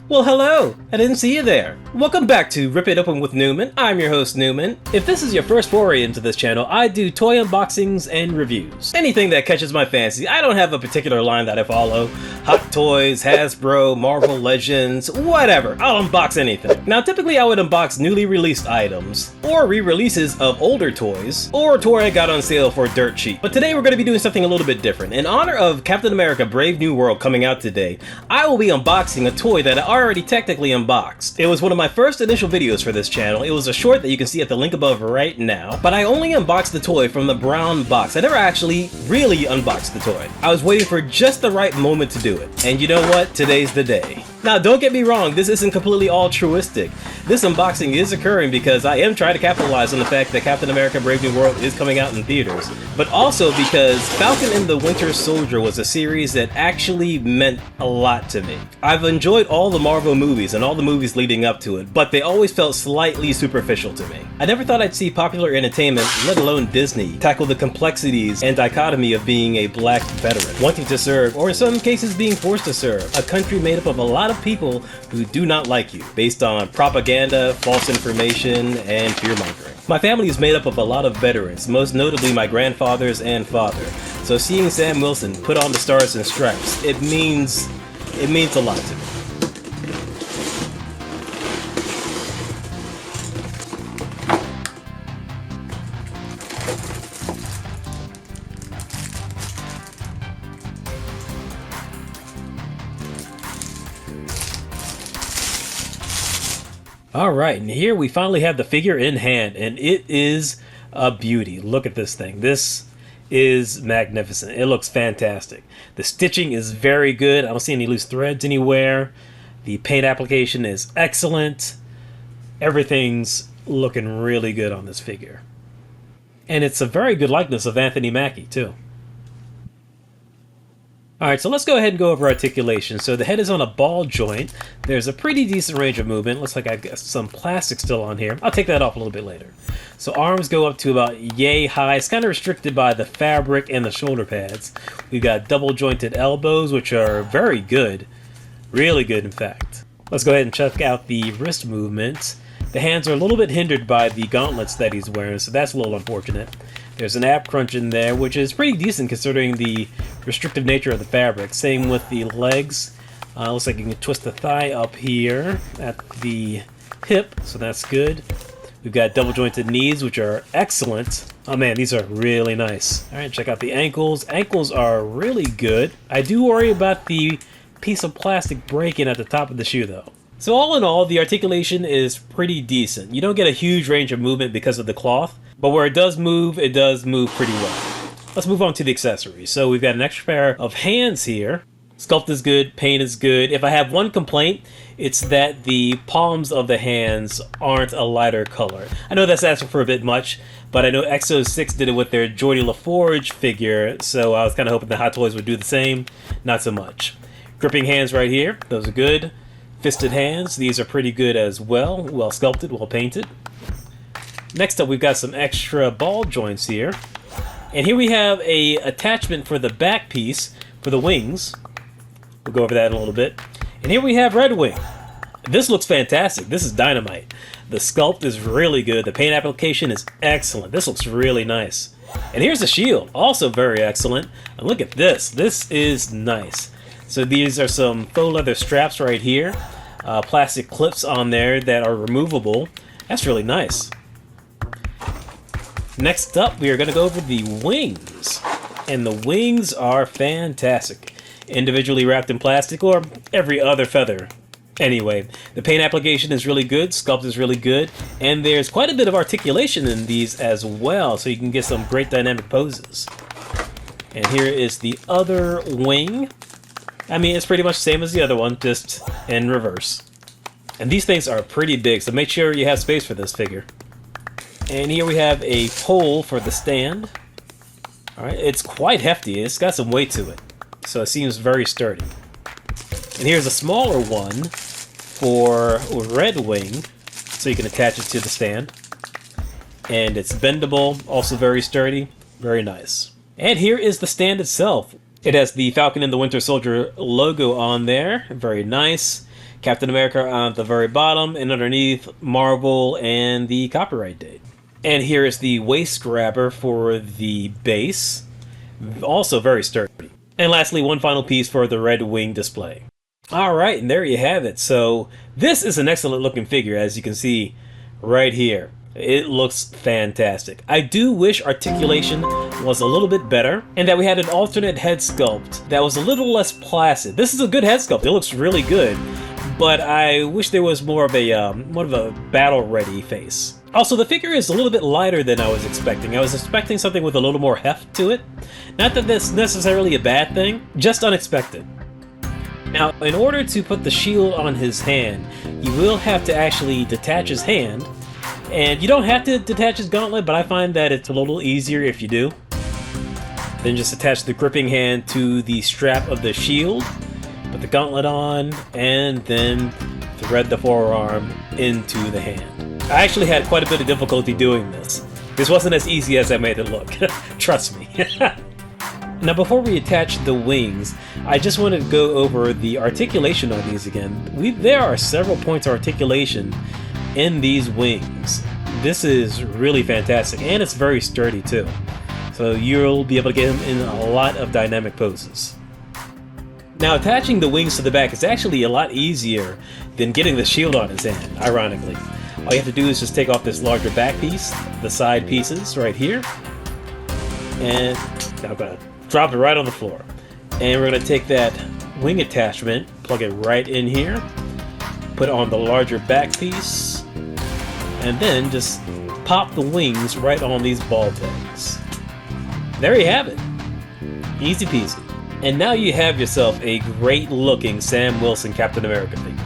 Well, hello! I didn't see you there. Welcome back to Rip It Open with Newman. I'm your host, Newman. If this is your first foray into this channel, I do toy unboxings and reviews. Anything that catches my fancy. I don't have a particular line that I follow. Hot Toys, Hasbro, Marvel Legends, whatever. I'll unbox anything. Now, typically I would unbox newly released items, or re-releases of older toys, or a toy I got on sale for dirt cheap. But today we're going to be doing something a little bit different. In honor of Captain America Brave New World coming out today, I will be unboxing a toy that I already technically unboxed. It was one of my first initial videos for this channel. It was a short that you can see at the link above right now, but I only unboxed the toy from the brown box. I never actually really unboxed the toy. I was waiting for just the right moment to do it. And you know what? Today's the day. Now, don't get me wrong, this isn't completely altruistic. This unboxing is occurring because I am trying to capitalize on the fact that Captain America Brave New World is coming out in theaters, but also because Falcon and the Winter Soldier was a series that actually meant a lot to me. I've enjoyed all the Marvel movies and all the movies leading up to it, but they always felt slightly superficial to me. I never thought I'd see popular entertainment, let alone Disney, tackle the complexities and dichotomy of being a black veteran, wanting to serve, or in some cases being forced to serve, a country made up of a lot of people who do not like you, based on propaganda, false information, and fear-mongering. My family is made up of a lot of veterans, most notably my grandfathers and father. So seeing Sam Wilson put on the Stars and Stripes, it means a lot to me. Alright, and here we finally have the figure in hand, and it is a beauty. Look at this thing. This is magnificent. It looks fantastic. The stitching is very good. I don't see any loose threads anywhere. The paint application is excellent. Everything's looking really good on this figure. And it's a very good likeness of Anthony Mackie, too. Alright, so let's go ahead and go over articulation. So the head is on a ball joint. There's a pretty decent range of movement. Looks like I've got some plastic still on here. I'll take that off a little bit later. So arms go up to about yay high. It's kind of restricted by the fabric and the shoulder pads. We've got double jointed elbows, which are very good. Really good, in fact. Let's go ahead and check out the wrist movement. The hands are a little bit hindered by the gauntlets that he's wearing, so that's a little unfortunate. There's an ab crunch in there, which is pretty decent considering the restrictive nature of the fabric. Same with the legs. Looks like you can twist the thigh up here at the hip, so that's good. We've got double jointed knees, which are excellent. Oh man, these are really nice. Alright, check out the ankles. Ankles are really good. I do worry about the piece of plastic breaking at the top of the shoe though. So all in all, the articulation is pretty decent. You don't get a huge range of movement because of the cloth, but where it does move pretty well. Let's move on to the accessories. So we've got an extra pair of hands here. Sculpt is good, paint is good. If I have one complaint, it's that the palms of the hands aren't a lighter color. I know that's asking for a bit much, but I know X06 did it with their Geordie LaForge figure, so I was kind of hoping the Hot Toys would do the same. Not so much. Gripping hands right here, those are good. Fisted hands, these are pretty good as well. Well sculpted, well painted. Next up, we've got some extra ball joints here. And here we have a attachment for the back piece for the wings. We'll go over that in a little bit. And here we have Red Wing. This looks fantastic. This is dynamite. The sculpt is really good. The paint application is excellent. This looks really nice. And here's the shield, also very excellent. And look at this. This is nice. So these are some faux leather straps right here. Plastic clips on there that are removable. That's really nice. Next up, we are going to go over the wings. And the wings are fantastic. Individually wrapped in plastic or every other feather. Anyway, the paint application is really good, sculpt is really good, and there's quite a bit of articulation in these as well, so you can get some great dynamic poses. And here is the other wing. I mean, it's pretty much the same as the other one, just in reverse. And these things are pretty big, so make sure you have space for this figure. And here we have a pole for the stand. Alright, it's quite hefty, it's got some weight to it, so it seems very sturdy. And here's a smaller one for Red Wing, so you can attach it to the stand. And it's bendable, also very sturdy, very nice. And here is the stand itself. It has the Falcon and the Winter Soldier logo on there, very nice. Captain America on the very bottom, and underneath Marvel and the copyright date. And here is the waist grabber for the base, also very sturdy. And lastly, one final piece for the red wing display. Alright, and there you have it. So this is an excellent looking figure, as you can see right here. It looks fantastic. I do wish articulation was a little bit better, and that we had an alternate head sculpt that was a little less placid. This is a good head sculpt. It looks really good, but I wish there was more of a battle-ready face. Also, the figure is a little bit lighter than I was expecting. I was expecting something with a little more heft to it. Not that that's necessarily a bad thing, just unexpected. Now, in order to put the shield on his hand, you will have to actually detach his hand. And you don't have to detach his gauntlet, but I find that it's a little easier if you do. Then just attach the gripping hand to the strap of the shield, put the gauntlet on, and then thread the forearm into the hand. I actually had quite a bit of difficulty doing this. This wasn't as easy as I made it look, trust me. Now before we attach the wings, I just wanted to go over the articulation on these again. There are several points of articulation in these wings. This is really fantastic, and it's very sturdy too. So you'll be able to get him in a lot of dynamic poses. Now attaching the wings to the back is actually a lot easier than getting the shield on his hand, ironically. All you have to do is just take off this larger back piece, the side pieces right here, and I'm gonna drop it right on the floor. And we're gonna take that wing attachment, plug it right in here, put on the larger back piece, and then just pop the wings right on these ball pegs. There you have it. Easy peasy. And now you have yourself a great looking Sam Wilson Captain America figure.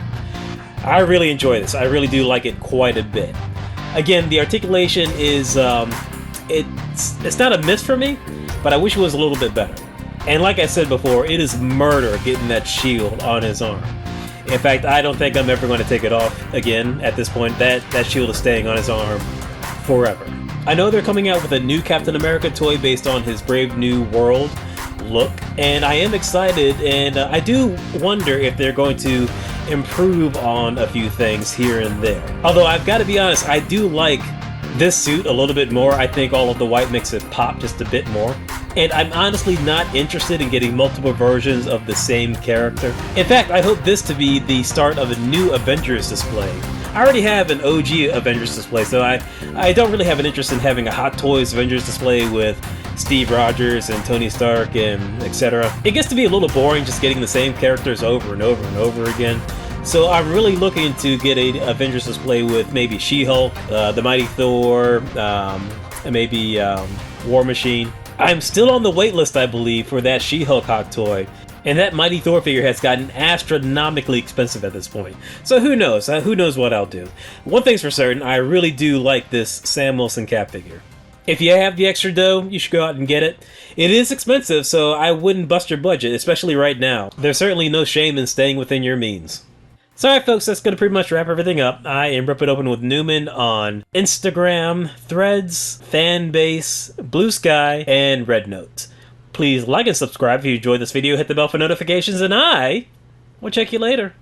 I really enjoy this. I really do like it quite a bit. Again, the articulation is, it's not a miss for me, but I wish it was a little bit better. And like I said before, it is murder getting that shield on his arm. In fact, I don't think I'm ever going to take it off again at this point. That shield is staying on his arm forever. I know they're coming out with a new Captain America toy based on his Brave New World look, and I am excited, and I do wonder if they're going to improve on a few things here and there. Although I've got to be honest, I do like this suit a little bit more. I think all of the white makes it pop just a bit more. And I'm honestly not interested in getting multiple versions of the same character. In fact, I hope this to be the start of a new Avengers display. I already have an OG Avengers display, so I don't really have an interest in having a Hot Toys Avengers display with Steve Rogers and Tony Stark and etc. It gets to be a little boring just getting the same characters over and over and over again. So I'm really looking to get a Avengers display with maybe She-Hulk, the Mighty Thor, and maybe War Machine. I'm still on the wait list, I believe, for that She-Hulk hot toy. And that Mighty Thor figure has gotten astronomically expensive at this point. So who knows? Who knows what I'll do. One thing's for certain, I really do like this Sam Wilson Cap figure. If you have the extra dough, you should go out and get it. It is expensive, so I wouldn't bust your budget, especially right now. There's certainly no shame in staying within your means. So alright folks, that's going to pretty much wrap everything up. I am Rip It Open with Newman on Instagram, Threads, Fanbase, Blue Sky, and Red Note. Please like and subscribe if you enjoyed this video, hit the bell for notifications, and I will check you later.